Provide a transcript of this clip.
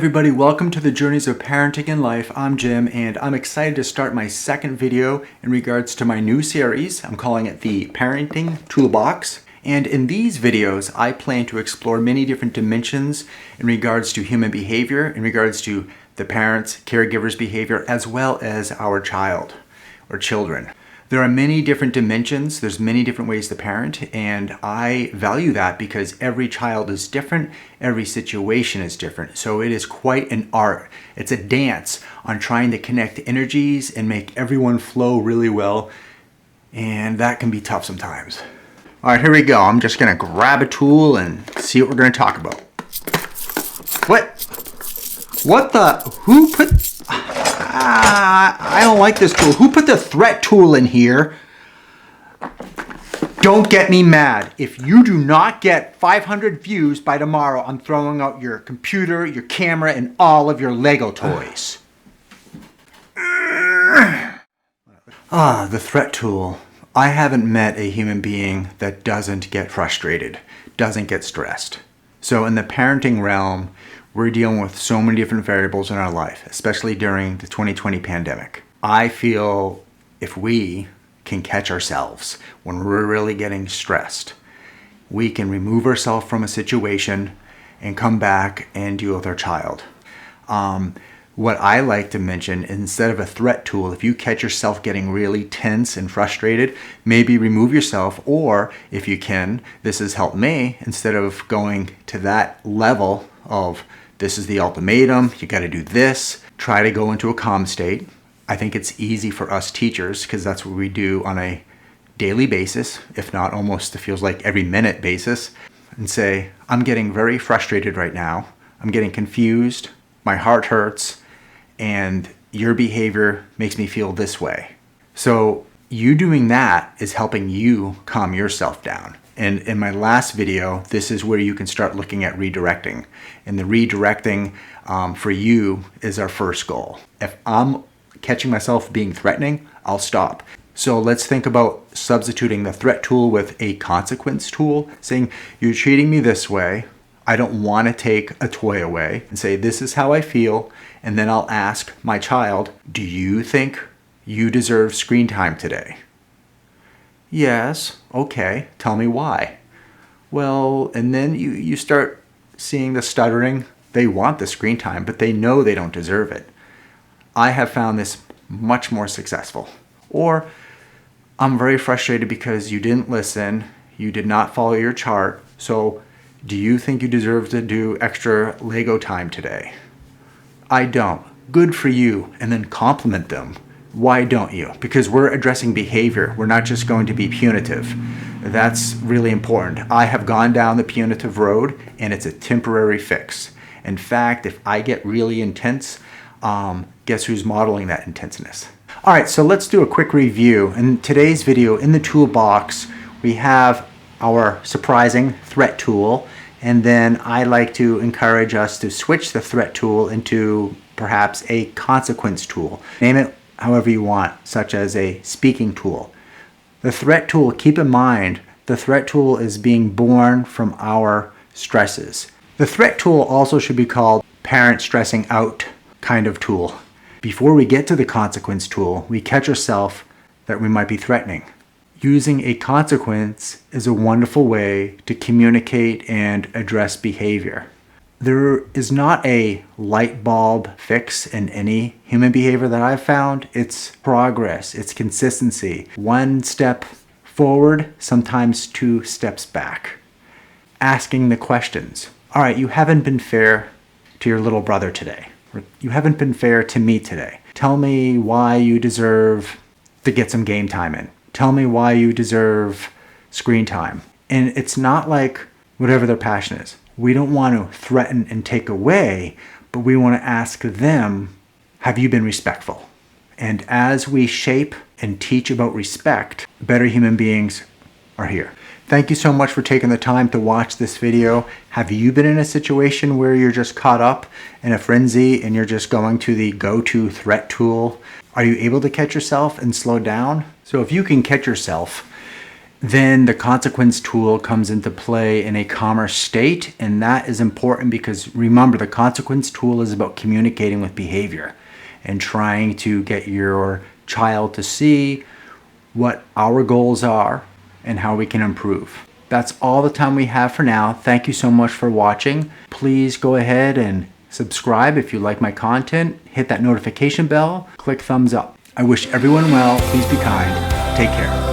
everybody, welcome to the Journeys of Parenting and Life. I'm Jim and I'm excited to start my second video in regards to my new series. I'm calling it the Parenting Toolbox. And in these videos, I plan to explore many different dimensions in regards to human behavior, in regards to the parents, caregivers' behavior, as well as our child or children. There are many different dimensions, there's many different ways to parent, and I value that because every child is different, every situation is different. So it is quite an art. It's a dance on trying to connect energies and make everyone flow really well, and that can be tough sometimes. All right, here we go. I'm just gonna grab a tool and see what we're gonna talk about. Who put... I don't like this tool. Who put the threat tool in here? Don't get me mad. If you do not get 500 views by tomorrow, I'm throwing out your computer, your camera, and all of your Lego toys. The threat tool. I haven't met a human being that doesn't get frustrated, doesn't get stressed. So in the parenting realm, we're dealing with so many different variables in our life, especially during the 2020 pandemic. I feel if we can catch ourselves when we're really getting stressed, we can remove ourselves from a situation and come back and deal with our child. What I like to mention, instead of a threat tool, if you catch yourself getting really tense and frustrated, maybe remove yourself, or if you can, this has helped me, instead of going to that level of this is the ultimatum, you got to do this, try to go into a calm state. I think it's easy for us teachers because that's what we do on a daily basis, if not almost it feels like every minute basis, and say, I'm getting very frustrated right now. I'm getting confused. My heart hurts. And your behavior makes me feel this way. So you doing that is helping you calm yourself down. And in my last video, this is where you can start looking at redirecting. And the redirecting for you is our first goal. If I'm catching myself being threatening, I'll stop. So let's think about substituting the threat tool with a consequence tool, saying, you're treating me this way. I don't want to take a toy away, and say, this is how I feel. And then I'll ask my child, do you think you deserve screen time today? Yes. Okay. Tell me why. Well, and then you start seeing the stuttering. They want the screen time, but they know they don't deserve it. I have found this much more successful. Or I'm very frustrated because you didn't listen. You did not follow your chart. So do you think you deserve to do extra Lego time today? I don't. Good for you. And then compliment them. Why don't you? Because we're addressing behavior. We're not just going to be punitive. That's really important. I have gone down the punitive road and it's a temporary fix. In fact, if I get really intense, guess who's modeling that intenseness? All right, so let's do a quick review. In today's video, in the toolbox, we have our surprising threat tool. And then I like to encourage us to switch the threat tool into perhaps a consequence tool. Name it however you want, such as a speaking tool. The threat tool, keep in mind, the threat tool is being born from our stresses. The threat tool also should be called parent stressing out kind of tool. Before we get to the consequence tool, we catch ourselves that we might be threatening. Using a consequence is a wonderful way to communicate and address behavior. There is not a light bulb fix in any human behavior that I've found. It's progress, it's consistency. One step forward, sometimes 2 steps back. Asking the questions. All right, you haven't been fair to your little brother today. You haven't been fair to me today. Tell me why you deserve to get some game time in. Tell me why you deserve screen time. And it's not like whatever their passion is. We don't want to threaten and take away, but we want to ask them, have you been respectful? And as we shape and teach about respect, better human beings are here. Thank you so much for taking the time to watch this video. Have you been in a situation where you're just caught up in a frenzy and you're just going to the go-to threat tool? Are you able to catch yourself and slow down? So if you can catch yourself Then the consequence tool comes into play in a calmer state, and that is important because remember, the consequence tool is about communicating with behavior and trying to get your child to see what our goals are and how we can improve. That's all the time we have for now. Thank you so much for watching. Please go ahead and subscribe if you like my content. Hit that notification bell. Click thumbs up. I wish everyone well. Please be kind. Take care.